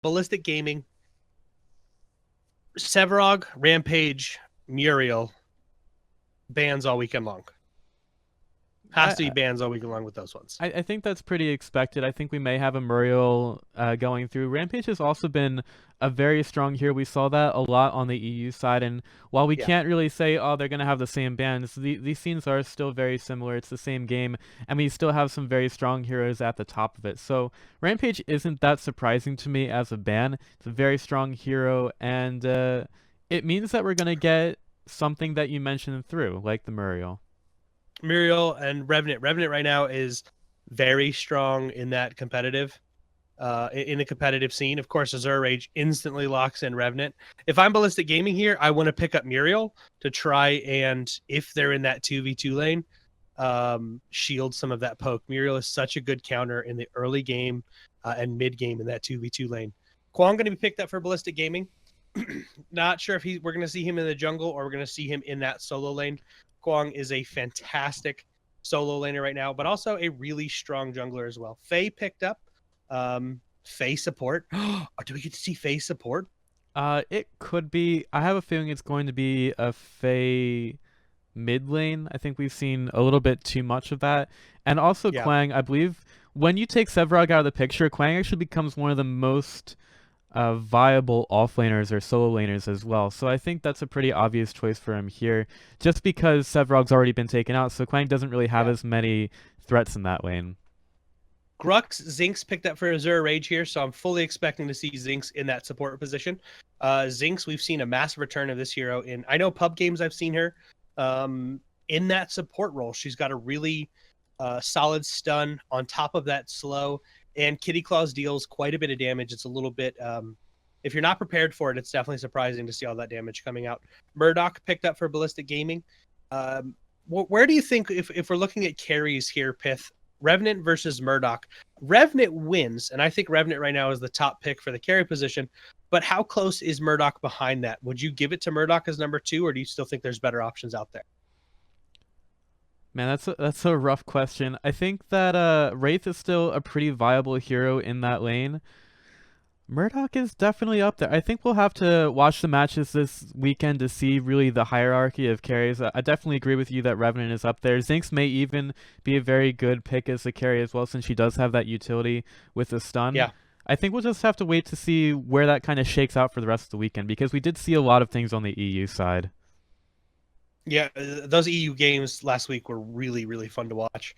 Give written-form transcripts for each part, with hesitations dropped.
Ballistic Gaming, Severog, Rampage, Muriel, bans all weekend long. Has to be I, bans all weekend long with those ones. I think that's pretty expected. I think we may have a Muriel going through. Rampage has also been a very strong hero. We saw that a lot on the EU side, and while we Yeah. can't really say, oh, they're going to have the same bans, these scenes are still very similar. It's the same game, and we still have some very strong heroes at the top of it. So Rampage isn't that surprising to me as a ban. It's a very strong hero, and it means that we're going to get something that you mentioned through, like the Muriel. Muriel and Revenant. Revenant right now is very strong in that competitive, in the competitive scene. Of course, Azure Rage instantly locks in Revenant. If I'm Ballistic Gaming here, I want to pick up Muriel to try and, if they're in that 2v2 lane, shield some of that poke. Muriel is such a good counter in the early game and mid game in that 2v2 lane. Kwon going to be picked up for Ballistic Gaming. Not sure if we're going to see him in the jungle or we're going to see him in that solo lane. Kwong is a fantastic solo laner right now, but also a really strong jungler as well. Faye picked up. Faye support. Do we get to see Faye support? It could be. I have a feeling it's going to be a Fey mid lane. I think we've seen a little bit too much of that. And also Yeah. Quang, I believe when you take Sevrog out of the picture, Quang actually becomes one of the most viable offlaners or solo laners as well. So I think that's a pretty obvious choice for him here, just because Sevrog's already been taken out, so Quang doesn't really have Yeah. as many threats in that lane. Grux, Zinx picked up for Azure Rage here, so I'm fully expecting to see Zinx in that support position. Zinx, we've seen a massive return of this hero in, I know pub games I've seen her in that support role. She's got a really solid stun on top of that slow, and Kitty Claws deals quite a bit of damage. It's a little bit, if you're not prepared for it, it's definitely surprising to see all that damage coming out. Murdoch picked up for Ballistic Gaming. Where do you think, if we're looking at carries here, Pith, Revenant versus Murdoch? Revenant wins, and I think Revenant right now is the top pick for the carry position. But how close is Murdoch behind that? Would you give it to Murdoch as number 2, or do you still think there's better options out there? Man, that's a rough question. I think that Wraith is still a pretty viable hero in that lane. Murdoch is definitely up there. I think we'll have to watch the matches this weekend to see really the hierarchy of carries. I definitely agree with you that Revenant is up there. Zinx may even be a very good pick as a carry as well, since she does have that utility with the stun. Yeah. I think we'll just have to wait to see where that kind of shakes out for the rest of the weekend, because we did see a lot of things on the EU side. Yeah, those EU games last week were really, really fun to watch.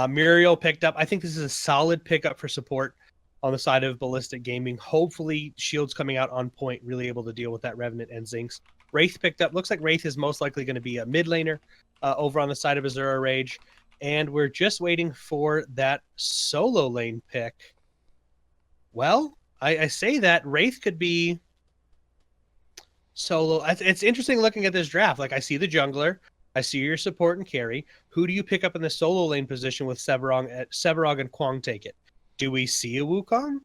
Muriel picked up. I think this is a solid pickup for support on the side of Ballistic Gaming. Hopefully, Shield's coming out on point, really able to deal with that Revenant and Zinx. Wraith picked up. Looks like Wraith is most likely going to be a mid laner over on the side of Azura Rage. And we're just waiting for that solo lane pick. Well, I say that Wraith could be solo. It's interesting looking at this draft. Like, I see the jungler, I see your support and carry. Who do you pick up in the solo lane position with Severog and Kwang take it? Do we see a Wukong?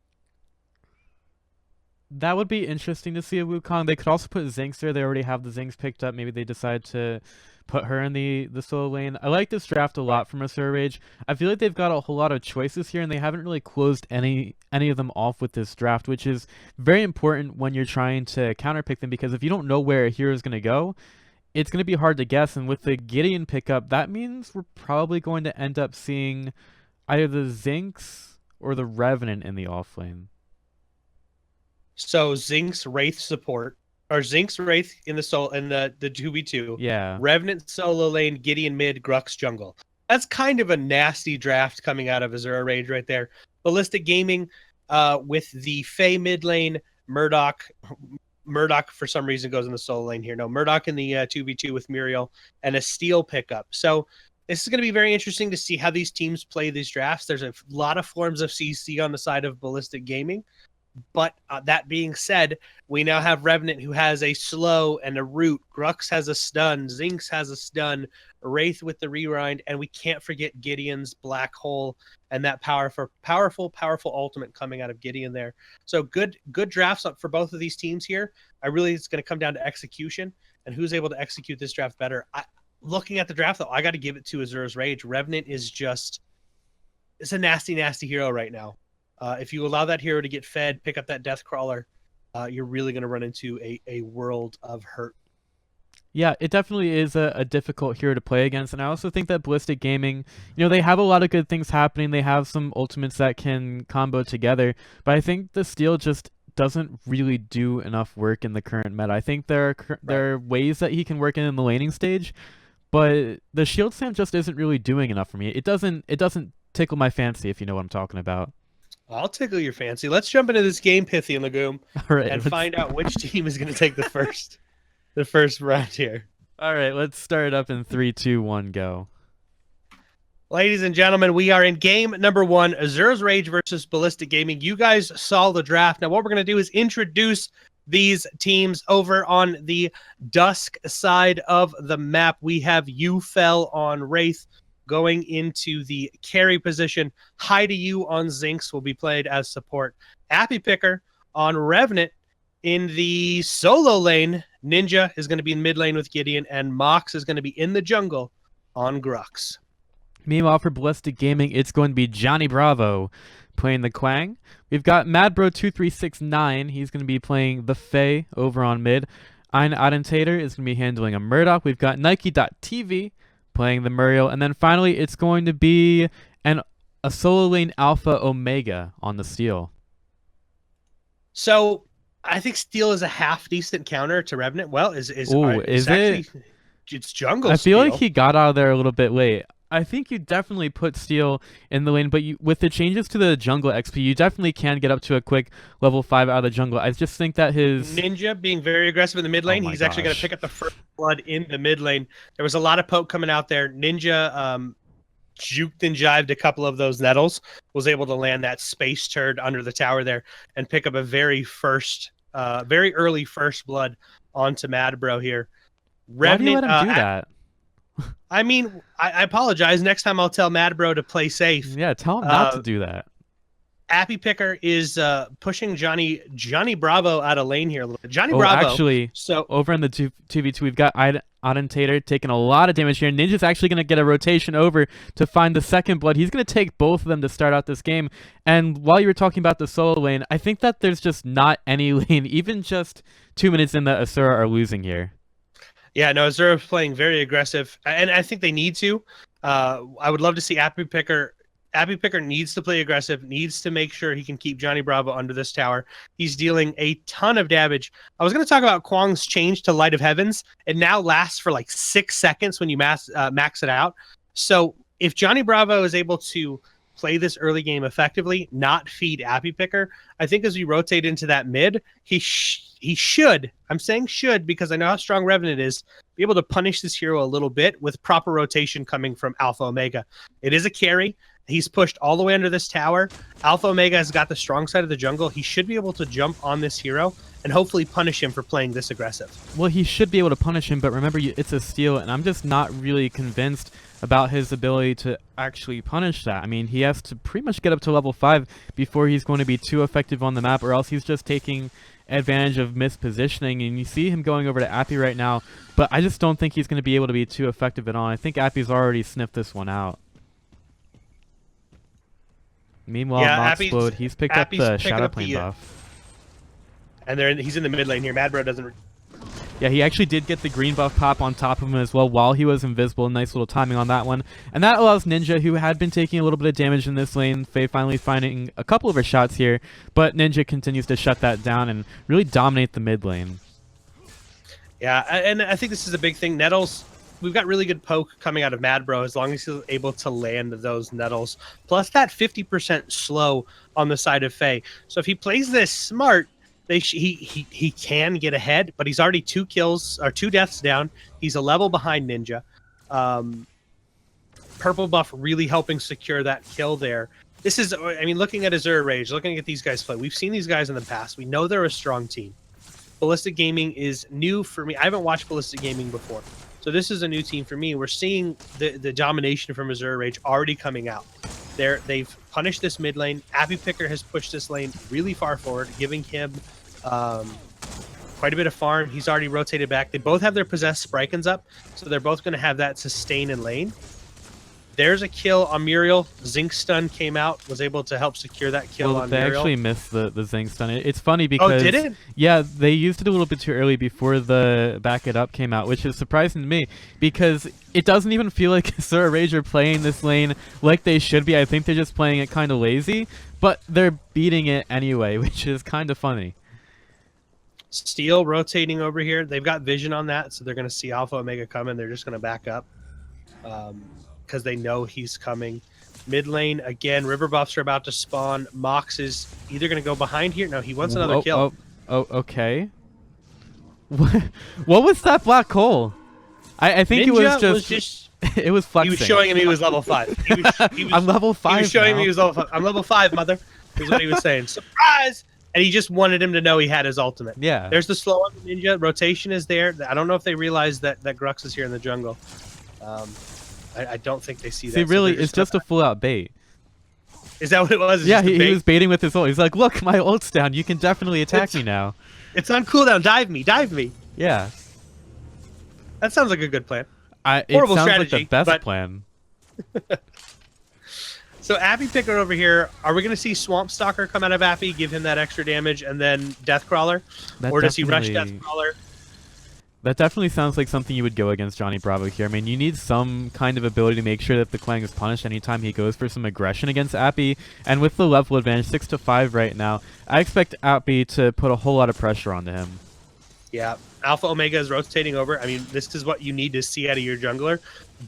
That would be interesting to see a Wukong. They could also put Zinx there. They already have the Zinx picked up. Maybe they decide to put her in the solo lane. I like this draft a Right. lot from Asura Rage. I feel like they've got a whole lot of choices here, and they haven't really closed any of them off with this draft, which is very important when you're trying to counterpick them, because if you don't know where a hero is going to go, it's going to be hard to guess. And with the Gideon pickup, that means we're probably going to end up seeing either the Zinx or the Revenant in the off lane. So Zinx Wraith support, or Zinx Wraith in the 2v2, Yeah. Revenant solo lane, Gideon mid, Grux jungle. That's kind of a nasty draft coming out of Azura Rage right there. Ballistic Gaming with the Fey mid lane, Murdoch. Murdoch for some reason goes in the solo lane here. No, Murdoch in the 2v2 with Muriel and a steel pickup. So this is going to be very interesting to see how these teams play these drafts. There's a lot of forms of CC on the side of Ballistic Gaming. But that being said, we now have Revenant, who has a slow and a root. Grux has a stun. Zinx has a stun. Wraith with the rewind. And we can't forget Gideon's black hole and that powerful ultimate coming out of Gideon there. So good drafts up for both of these teams here. It's going to come down to execution and who's able to execute this draft better. Looking at the draft, though, I got to give it to Azura's Rage. Revenant is just, it's a nasty, nasty hero right now. If you allow that hero to get fed, pick up that Death Crawler, you're really going to run into a world of hurt. Yeah, it definitely is a difficult hero to play against, and I also think that Ballistic Gaming, they have a lot of good things happening. They have some ultimates that can combo together, but I think the Steel just doesn't really do enough work in the current meta. I think there are ways that he can work in the laning stage, but the Shield Slam just isn't really doing enough for me. It doesn't tickle my fancy, if you know what I'm talking about. I'll tickle your fancy. Let's jump into this game, Pithy and Legume, All right, and find out which team is going to take the first round here. All right, let's start up in 3, 2, 1, go. Ladies and gentlemen, we are in game number 1, Asura's Rage versus Ballistic Gaming. You guys saw the draft. Now what we're going to do is introduce these teams over on the Dusk side of the map. We have Ufel on Wraith going into the carry position. Hide-A-You on Zinx will be played as support. Appy Picker on Revenant in the solo lane. Ninja is going to be in mid lane with Gideon, and Mox is going to be in the jungle on Grux. Meanwhile, for Ballistic Gaming, it's going to be Johnny Bravo playing the Quang. We've got MadBro2369. He's going to be playing the Fae over on mid. Ein Attentator is going to be handling a Murdoch. We've got Nike.TV playing the Muriel. And then finally, it's going to be a solo lane Alpha Omega on the Steel. So I think Steel is a half decent counter to Revenant. Well, is it? It's jungle. I feel Steel. like he got out of there a little bit late. I think you definitely put Steel in the lane, but with the changes to the jungle XP, you definitely can get up to a quick level 5 out of the jungle. I just think that his Ninja being very aggressive in the mid lane, he's actually going to pick up the first blood in the mid lane. There was a lot of poke coming out there. Ninja juked and jived a couple of those nettles, was able to land that space turd under the tower there and pick up a very early first blood onto Madbro here. Why do you let him do that? I mean, I apologize. Next time I'll tell Madbro to play safe. Yeah, tell him not to do that. Appy Picker is pushing Johnny Bravo out of lane here a little bit. Johnny Bravo. Actually, so over in the 2v2, we've got Attentator taking a lot of damage here. Ninja's actually going to get a rotation over to find the second blood. He's going to take both of them to start out this game. And while you were talking about the solo lane, I think that there's just not any lane, even just 2 minutes in, that Asura are losing here. Yeah, no, Azura's playing very aggressive, and I think they need to. I would love to see Appy Picker. Appy Picker needs to play aggressive, needs to make sure he can keep Johnny Bravo under this tower. He's dealing a ton of damage. I was going to talk about Kwang's change to Light of Heavens. It now lasts for like 6 seconds when you max it out. So if Johnny Bravo is able to play this early game effectively, not feed Appy Picker, I think as we rotate into that mid, he should, I'm saying should because I know how strong Revenant is, be able to punish this hero a little bit with proper rotation coming from Alpha Omega. It is a carry. He's pushed all the way under this tower. Alpha Omega has got the strong side of the jungle. He should be able to jump on this hero and hopefully punish him for playing this aggressive. Well, he should be able to punish him, but remember, it's a Steel, and I'm just not really convinced about his ability to actually punish that. I mean, he has to pretty much get up to level 5 before he's going to be too effective on the map, or else he's just taking advantage of mispositioning. And you see him going over to Appy right now, but I just don't think he's going to be able to be too effective at all. I think Appy's already sniffed this one out. Meanwhile, Moxplode, he's picked up the Shadow Plane buff. And he's in the mid lane here. Madbro doesn't... Yeah, he actually did get the green buff pop on top of him as well while he was invisible. Nice little timing on that one. And that allows Ninja, who had been taking a little bit of damage in this lane, Faye finally finding a couple of her shots here, but Ninja continues to shut that down and really dominate the mid lane. Yeah, and I think this is a big thing. Nettles, we've got really good poke coming out of Madbro as long as he's able to land those nettles. Plus that 50% slow on the side of Faye. So if he plays this smart, he can get ahead, but he's already 2 deaths down. He's a level behind Ninja. Purple buff really helping secure that kill there. This is, I mean, looking at Azura Rage, looking at these guys play, we've seen these guys in the past. We know they're a strong team. Ballistic Gaming is new for me. I haven't watched Ballistic Gaming before, so this is a new team for me. We're seeing the domination from Azura Rage already coming out. They've punished this mid lane. Appy Picker has pushed this lane really far forward, giving him quite a bit of farm. He's already rotated back. They both have their possessed Sprikens up, so they're both going to have that sustain in lane. There's a kill on Muriel. Zinc Stun came out, was able to help secure that kill Well, on they Muriel. actually missed the Zinc Stun. It's funny Oh, because did it? yeah, they used it a little bit too early before the Back It Up came out, which is surprising to me because it doesn't even feel like Asura Rage are playing this lane like they should be. I think they're just playing it kind of lazy, but they're beating it anyway, which is kind of funny. Steel rotating over here. They've got vision on that, so they're going to see Alpha Omega coming. They're just going to back up because they know he's coming. Mid lane, again, river buffs are about to spawn. Mox is either going to go behind here. No, he wants another kill. Oh, okay. What was that black hole? I think Ninja it was just it was flexing. He was showing him he was level 5. I'm level 5 He was showing now. him he was level 5. I'm level 5, mother, is what he was saying. Surprise! And he just wanted him to know he had his ultimate. Yeah. There's the slow on the Ninja. Rotation is there. I don't know if they realize that Grux is here in the jungle. I don't think they see that. See, really, it's just a full-out bait. Is that what it was? It's Yeah, just a he bait? was baiting with his ult. He's like, look, my ult's down. You can definitely attack me now. It's on cooldown. Dive me. Dive me. Yeah. That sounds like a good plan. It Horrible sounds strategy, like the best but- plan. So Appy Picker over here, are we going to see Swamp Stalker come out of Appy, give him that extra damage, and then Deathcrawler? Or does he rush Deathcrawler? That definitely sounds like something you would go against Johnny Bravo here. I mean, you need some kind of ability to make sure that the Quang is punished anytime he goes for some aggression against Appy. And with the level advantage, 6-5 right now, I expect Appy to put a whole lot of pressure onto him. Yeah, Alpha Omega is rotating over. I mean, this is what you need to see out of your jungler.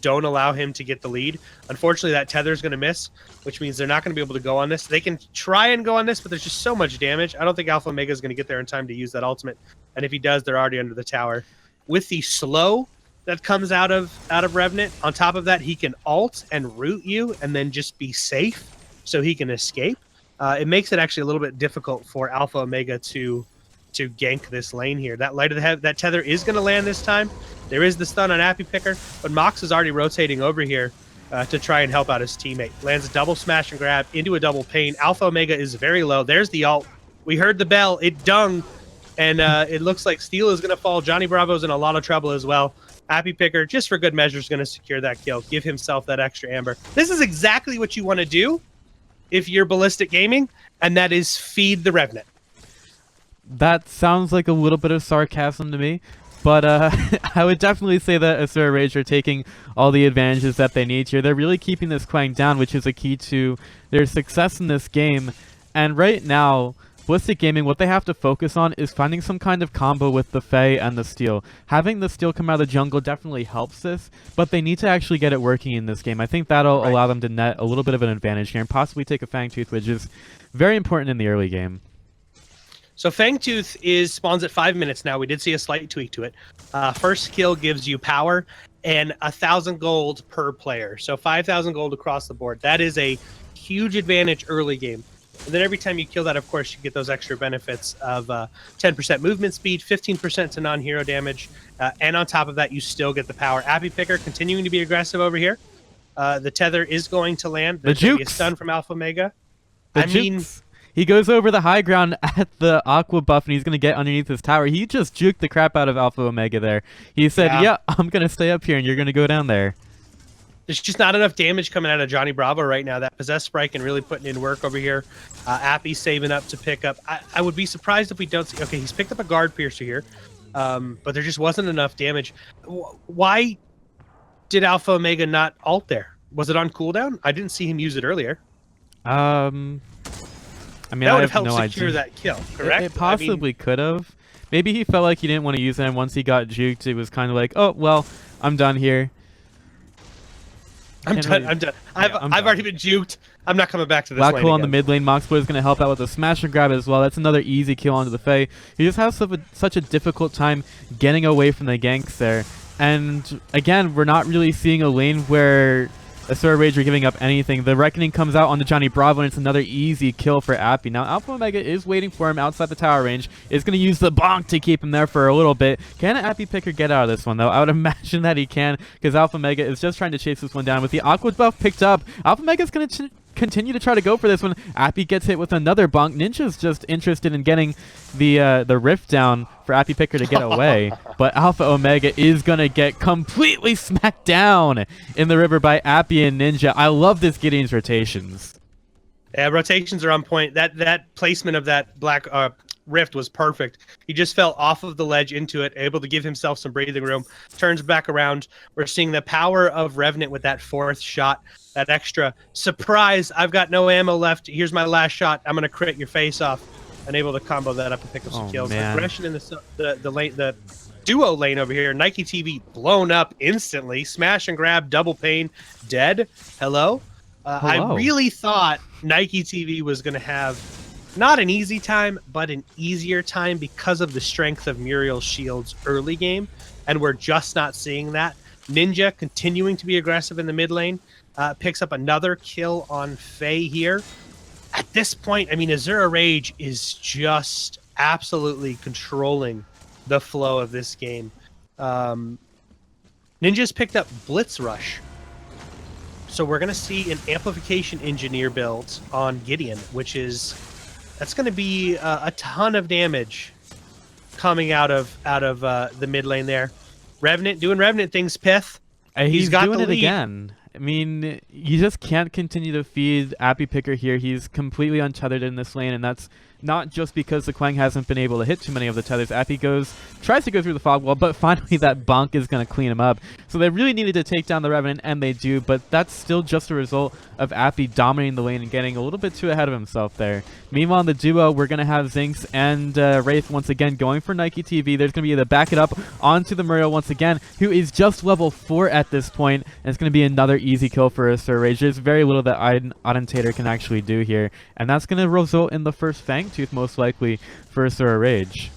Don't allow him to get the lead. Unfortunately, that tether is going to miss, which means they're not going to be able to go on this. They can try and go on this, but there's just so much damage. I don't think Alpha Omega is going to get there in time to use that ultimate. And if he does, they're already under the tower. With the slow that comes out of Revenant, on top of that, he can ult and root you and then just be safe so he can escape. It makes it actually a little bit difficult for Alpha Omega to gank this lane here. That light of the head, that tether is going to land this time. There is the stun on Appy Picker, but Mox is already rotating over here to try and help out his teammate. Lands a double smash and grab into a double pain. Alpha Omega is very low. There's the ult. We heard the bell. It dung, and it looks like Steel is going to fall. Johnny Bravo's in a lot of trouble as well. Appy Picker, just for good measure, is going to secure that kill. Give himself that extra amber. This is exactly what you want to do if you're Ballistic Gaming, and that is feed the Revenant. That sounds like a little bit of sarcasm to me, but I would definitely say that Asura Rage are taking all the advantages that they need here. They're really keeping this Quang down, which is a key to their success in this game. And right now, Ballistic Gaming, what they have to focus on is finding some kind of combo with the Fae and the Steel. Having the Steel come out of the jungle definitely helps this, but they need to actually get it working in this game. I think that'll allow them to net a little bit of an advantage here and possibly take a Fangtooth, which is very important in the early game. So Fangtooth spawns at 5 minutes now. We did see a slight tweak to it. First kill gives you power and 1,000 gold per player. So 5,000 gold across the board. That is a huge advantage early game. And then every time you kill that, of course, you get those extra benefits of 10% movement speed, 15% to non-hero damage, and on top of that, you still get the power. Appy Picker continuing to be aggressive over here. The tether is going to land. There's going to be a stun from Alpha Omega. He goes over the high ground at the Aqua buff, and he's going to get underneath his tower. He just juked the crap out of Alpha Omega there. He said, yeah, I'm going to stay up here, and you're going to go down there. There's just not enough damage coming out of Johnny Bravo right now. That Possessed Sprite can really putting in work over here. Appy's saving up to pick up. I would be surprised if we don't see... Okay, he's picked up a Guard Piercer here, but there just wasn't enough damage. Why did Alpha Omega not ult there? Was it on cooldown? I didn't see him use it earlier. I mean, that would I have have helped no secure idea. that kill, correct? It possibly could have. Maybe he felt like he didn't want to use it, and once he got juked, it was kind of like, oh, well, I'm done here. I'm done. I've already been juked. I'm not coming back to this lane Black hole on the again. mid lane. Moxboy is going to help out with a smash and grab as well. That's another easy kill onto the Fae. He just has such a difficult time getting away from the ganks there. And again, we're not really seeing a lane where Asura Rage are giving up anything. The Reckoning comes out onto Johnny Bravo, and it's another easy kill for Appy. Now, Alpha Omega is waiting for him outside the tower range. Is going to use the bonk to keep him there for a little bit. Can Appy Picker get out of this one, though? I would imagine that he can, because Alpha Omega is just trying to chase this one down. With the Aqua buff picked up, Alpha Omega is going to continue to try to go for this one. Appy gets hit with another bonk. Ninja's just interested in getting the rift down for Appy Picker to get away. But Alpha Omega is going to get completely smacked down in the river by Appy and Ninja. I love this Gideon's rotations. Yeah, rotations are on point. That placement of that black rift was perfect. He just fell off of the ledge into it, able to give himself some breathing room, turns back around. We're seeing the power of Revenant with that fourth shot, that extra surprise. I've got no ammo left. Here's my last shot. I'm going to crit your face off. And able to combo that up and pick up some kills. Man. Aggression in the duo lane over here. Nike TV blown up instantly. Smash and grab, double pain, dead. Hello? I really thought Nike TV was going to have not an easy time, but an easier time because of the strength of Muriel's shields early game, and we're just not seeing that. Ninja continuing to be aggressive in the mid lane, picks up another kill on Faye here. At this point, I mean, Asura Rage is just absolutely controlling the flow of this game. Ninja's picked up Blitz Rush. So we're going to see an Amplification Engineer build on Gideon, that's going to be a ton of damage coming out of the mid lane there. Revenant doing Revenant things, Pith. He's got doing the it lead. again. I mean, you just can't continue to feed Appy Picker here. He's completely untethered in this lane, and that's not just because the Quang hasn't been able to hit too many of the tethers. Appy tries to go through the fog wall, but finally that bonk is going to clean him up. So they really needed to take down the Revenant, and they do, but that's still just a result of Appy dominating the lane and getting a little bit too ahead of himself there. Meanwhile, in the duo, we're going to have Zinx and Wraith once again going for Nike TV. There's going to be the back it up onto the Muriel once again, who is just level 4 at this point, and it's going to be another easy kill for Asura Rage. There's very little that Audentator can actually do here, and that's going to result in the first Fang Tooth most likely for Asura Rage.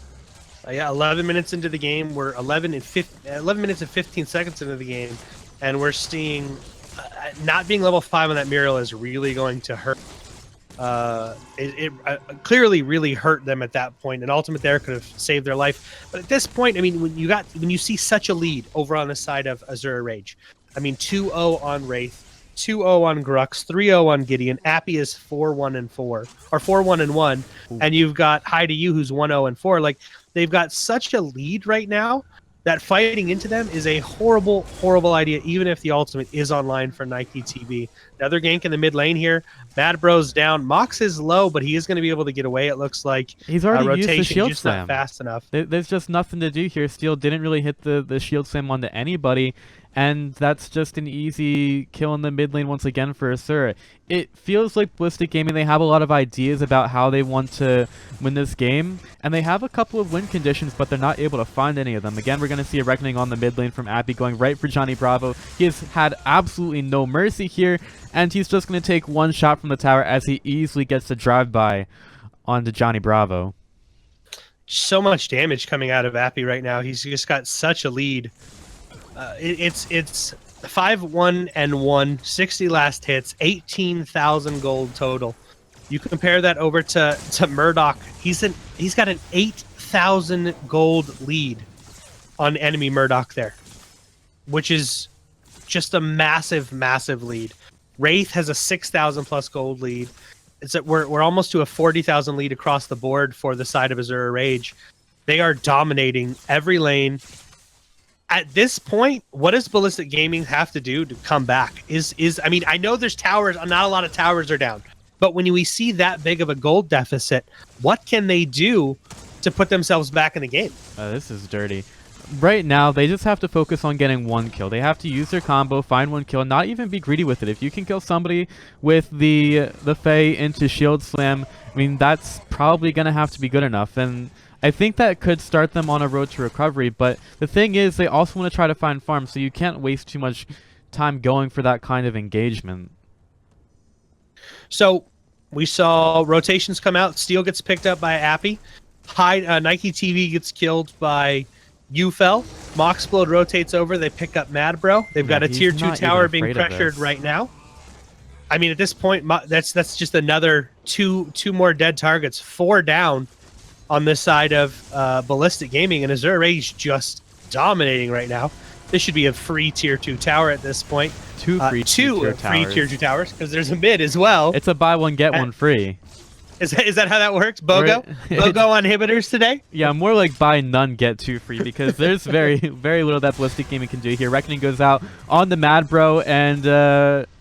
Yeah, 11 minutes into the game. We're 11 minutes and 15 seconds into the game, and we're seeing not being level 5 on that Muriel is really going to hurt. It clearly really hurt them at that point. An ultimate there could have saved their life. But at this point, I mean, when you see such a lead over on the side of Asura Rage, I mean, 2-0 on Wraith, 2-0 on Grux, 3-0 on Gideon. Appy is 4-1-4 or 4-1-1, and you've got Hi to You who's 1-0-4. Like, they've got such a lead right now that fighting into them is a horrible, horrible idea, even if the ultimate is online for Nike TV. Another gank in the mid lane here. Mad Bro's down. Mox is low, but he is going to be able to get away, it looks like. He's already used the shield just slam. Not fast enough. There's just nothing to do here. Steel didn't really hit the shield slam onto anybody, and that's just an easy kill in the mid lane once again for Asura. It feels like Ballistic Gaming, they have a lot of ideas about how they want to win this game, and they have a couple of win conditions, but they're not able to find any of them. Again, we're going to see a Reckoning on the mid lane from Appy going right for Johnny Bravo. He has had absolutely no mercy here, and he's just going to take one shot from the tower as he easily gets the drive-by onto Johnny Bravo. So much damage coming out of Appy right now. He's just got such a lead. It's 5-1-1, 60 last hits, 18,000 gold total. You compare that over to Murdoch. He's got an 8,000 gold lead on enemy Murdoch there, which is just a massive, massive lead. Wraith has a 6,000 plus gold lead. We're almost to a 40,000 lead across the board for the side of Asura Rage. They are dominating every lane. At this point, what does Ballistic Gaming have to do to come back? I mean, I know there's towers, not a lot of towers are down, but when we see that big of a gold deficit, what can they do to put themselves back in the game? This is dirty. Right now, they just have to focus on getting one kill. They have to use their combo, find one kill, not even be greedy with it. If you can kill somebody with the Fae into Shield Slam, I mean, that's probably going to have to be good enough. And I think that could start them on a road to recovery, but the thing is, they also want to try to find farms, so you can't waste too much time going for that kind of engagement. So, we saw rotations come out. Steel gets picked up by Appy. Nike TV gets killed by Ufel. Moxplode rotates over. They pick up Mad Bro. They've got a tier 2 tower being pressured right now. I mean, at this point, that's just another two more dead targets. 4 down on this side of Ballistic Gaming, and Asura Rage just dominating right now. This should be a free tier 2 tower at this point. Two free tier towers because there's a mid as well. It's a buy one get one free. Is that how that works? BOGO? BOGO on inhibitors today? Yeah, more like buy none, get two free, because there's very little that Ballistic Gaming can do here. Reckoning goes out on the Mad Bro, and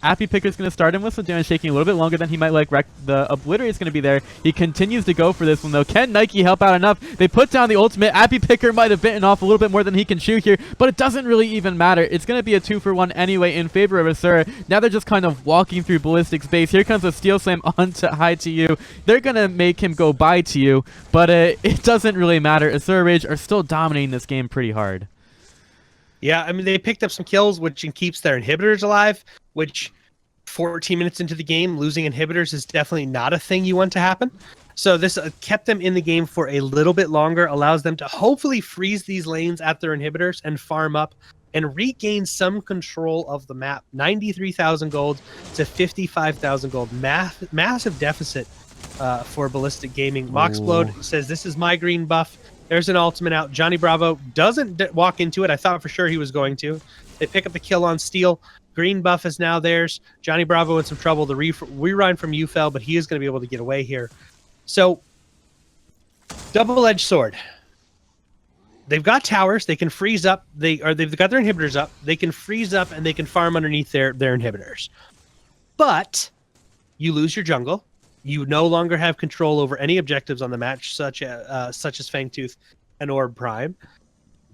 Appy Picker's going to start him with some damage, taking a little bit longer than he might like. The Obliterate's going to be there. He continues to go for this one, though. Can Nike help out enough? They put down the ultimate. Appy Picker might have bitten off a little bit more than he can chew here, but it doesn't really even matter. It's going to be a 2-for-1 anyway in favor of Asura. Now they're just kind of walking through Ballistic's base. Here comes a Steel Slam onto High to you. They're going to make him go bye to you, but it doesn't really matter. Asura Rage are still dominating this game pretty hard. Yeah, I mean, they picked up some kills, which keeps their inhibitors alive, which 14 minutes into the game, losing inhibitors is definitely not a thing you want to happen. So this kept them in the game for a little bit longer, allows them to hopefully freeze these lanes at their inhibitors and farm up and regain some control of the map. 93,000 gold to 55,000 gold. Massive deficit for Ballistic Gaming. Moxblode says, this is my green buff. There's an ultimate out. Johnny Bravo doesn't walk into it. I thought for sure he was going to. They pick up the kill on Steel. Green buff is now theirs. Johnny Bravo in some trouble. The rerun from UFL, but he is going to be able to get away here. So, double-edged sword. They've got towers. They can freeze up. They've got their inhibitors up. They can freeze up and they can farm underneath their inhibitors. But you lose your jungle. You no longer have control over any objectives on the match, such as Fangtooth and Orb Prime.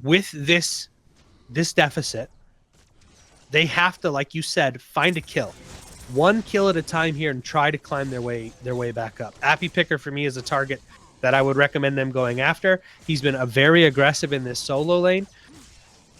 With this deficit, they have to, like you said, find a kill. One kill at a time here and try to climb their way back up. Appy Picker for me is a target that I would recommend them going after. He's been very aggressive in this solo lane.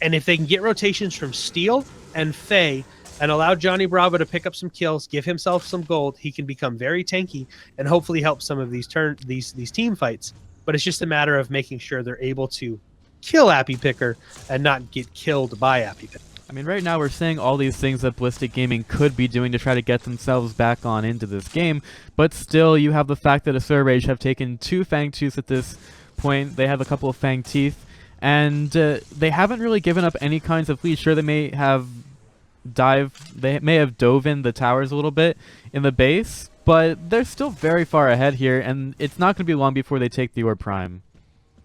And if they can get rotations from Steel and Faye and allow Johnny Bravo to pick up some kills, give himself some gold, he can become very tanky and hopefully help some of these team fights. But it's just a matter of making sure they're able to kill Appy Picker and not get killed by Appy Picker. I mean, right now we're saying all these things that Ballistic Gaming could be doing to try to get themselves back on into this game, but still you have the fact that Asura Rage have taken 2 Fangtooths at this point. They have a couple of Fang Teeth, and they haven't really given up any kinds of lead. Sure, they may have dove in the towers a little bit in the base, but they're still very far ahead here, and it's not going to be long before they take the Orb Prime.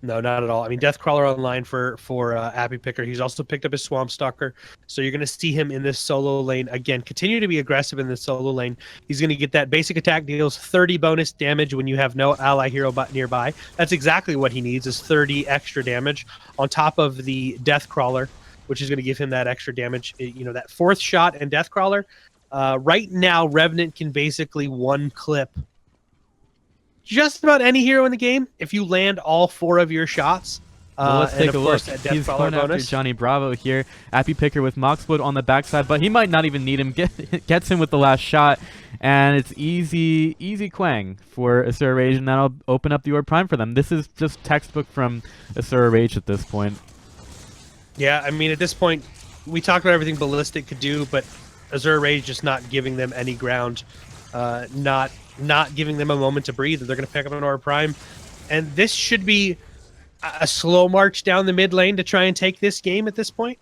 No, not at all. I mean, Deathcrawler online for Appy Picker. He's also picked up his Swamp Stalker, so you're going to see him in this solo lane again. Continue to be aggressive in this solo lane. He's going to get that basic attack, deals 30 bonus damage when you have no ally hero nearby. That's exactly what he needs, is 30 extra damage on top of the Deathcrawler, which is going to give him that extra damage. You know, that 4th shot and Deathcrawler. Right now, Revenant can basically one clip just about any hero in the game if you land all 4 of your shots. Well, let's take a look. He's going after Johnny Bravo here. Appy Picker with Moxwood on the backside, but he might not even need him. Gets him with the last shot, and it's easy Quang for Asura Rage, and that'll open up the Orb Prime for them. This is just textbook from Asura Rage at this point. Yeah, I mean, at this point, we talked about everything Ballistic could do, but Asura Rage just not giving them any ground, not giving them a moment to breathe. They're going to pick up an Orb Prime, and this should be a slow march down the mid lane to try and take this game at this point.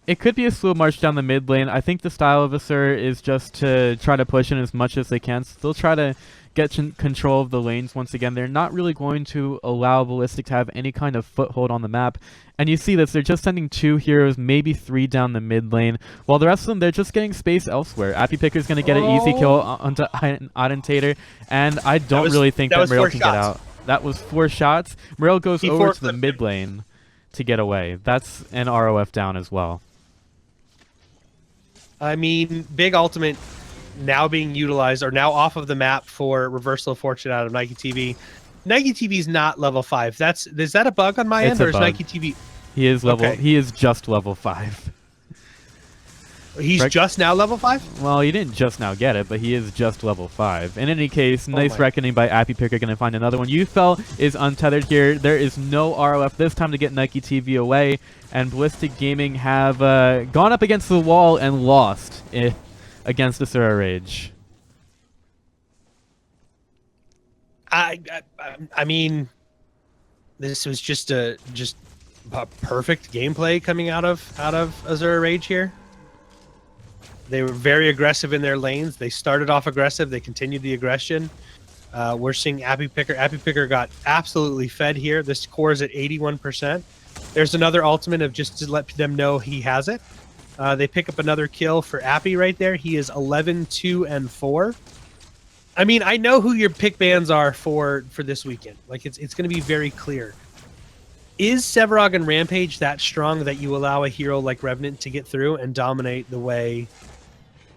It could be a slow march down the mid lane. I think the style of Asura is just to try to push in as much as they can. Still try to get control of the lanes once again. They're not really going to allow Ballistic to have any kind of foothold on the map. And you see this, they're just sending 2 heroes, maybe 3 down the mid lane, while the rest of them, they're just getting space elsewhere. Appy Picker's going to get an easy kill onto Audentator, and I don't really think that Muriel can get out. That was 4 shots. Muriel goes over to the mid lane to get away. That's an ROF down as well. I mean, big ultimate now being utilized, or now off of the map for Reversal of Fortune out of Nike TV. Nike TV is not level 5. Is that a bug on my end, or is Nike TV? He is He is just level 5. He's just now level 5? Well, he didn't just now get it, but he is just level 5. In any case, nice reckoning by Appy Picker. Going to find another one. UFL is untethered here. There is no ROF this time to get Nike TV away, and Ballistic Gaming have gone up against the wall and lost against Asura Rage. I mean, this was just perfect gameplay coming out of Asura Rage here. They were very aggressive in their lanes. They started off aggressive. They continued the aggression. We're seeing Appy Picker. Appy Picker got absolutely fed here. This core is at 81%. There's another ultimate of just to let them know he has it. They pick up another kill for Appy right there. He is 11, 2, and 4. I mean, I know who your pick bans are for this weekend. Like, it's going to be very clear. Is Sevarog and Rampage that strong that you allow a hero like Revenant to get through and dominate the way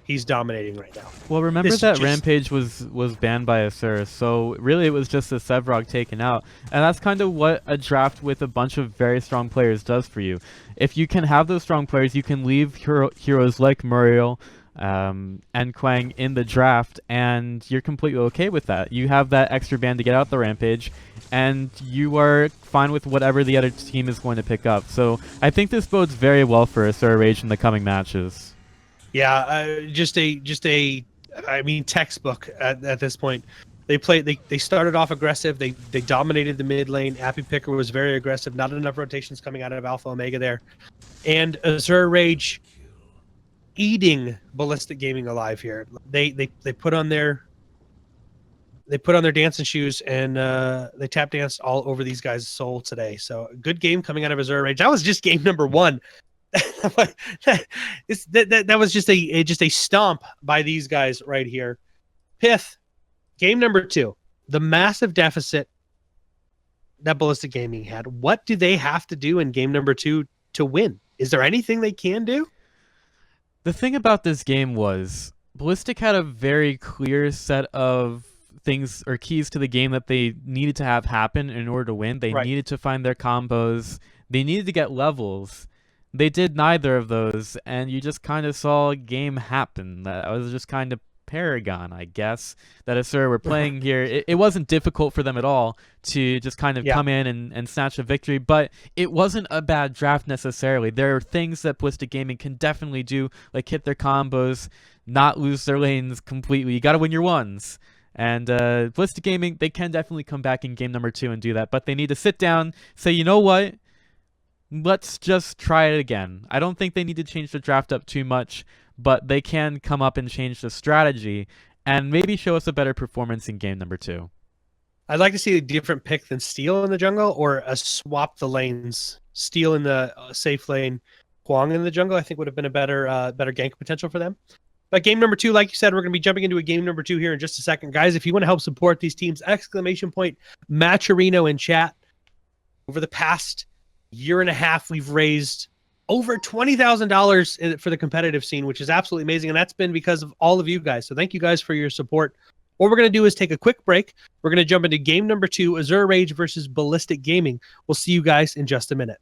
he's dominating right now? Well, remember that Rampage was banned by Asura, so really it was just a Sevarog taken out. And that's kind of what a draft with a bunch of very strong players does for you. If you can have those strong players, you can leave heroes like Muriel and Quang in the draft, and you're completely okay with that. You have that extra ban to get out the Rampage, and you are fine with whatever the other team is going to pick up. So I think this bodes very well for Asura Rage in the coming matches. Yeah, just a I mean, textbook at this point. They started off aggressive. They dominated the mid lane. Appy Picker was very aggressive. Not enough rotations coming out of Alpha Omega there, and Asura Rage eating Ballistic Gaming alive here. They put on their dancing shoes and they tap danced all over these guys' soul today. So good game coming out of Asura Rage. That was just game number 1. that was just a stomp by these guys right here. Pith, game number 2, the massive deficit that Ballistic Gaming had. What do they have to do in game number 2 to win? Is there anything they can do? The thing about this game was Ballistic had a very clear set of things or keys to the game that they needed to have happen in order to win. They needed to find their combos. They needed to get levels. They did neither of those, and you just kind of saw a game happen. That was just kind of Paragon, I guess, that Asura were playing here. It wasn't difficult for them at all to just kind of come in and snatch a victory, but it wasn't a bad draft necessarily. There are things that Ballistic Gaming can definitely do, like hit their combos, not lose their lanes completely. You got to win your ones. And Ballistic Gaming, they can definitely come back in game number 2 and do that, but they need to sit down, say, you know what? Let's just try it again. I don't think they need to change the draft up too much, but they can come up and change the strategy and maybe show us a better performance in game number 2. I'd like to see a different pick than Steel in the jungle, or a swap the lanes. Steel in the safe lane, Kwang in the jungle, I think would have been a better gank potential for them. But game number 2, like you said, we're going to be jumping into a game number 2 here in just a second. Guys, if you want to help support these teams, ! Matcherino in chat. Over the past year and a half, we've raised over $20,000 for the competitive scene, which is absolutely amazing. And that's been because of all of you guys. So thank you guys for your support. What we're going to do is take a quick break. We're going to jump into game number 2, Asura Rage versus Ballistic Gaming. We'll see you guys in just a minute.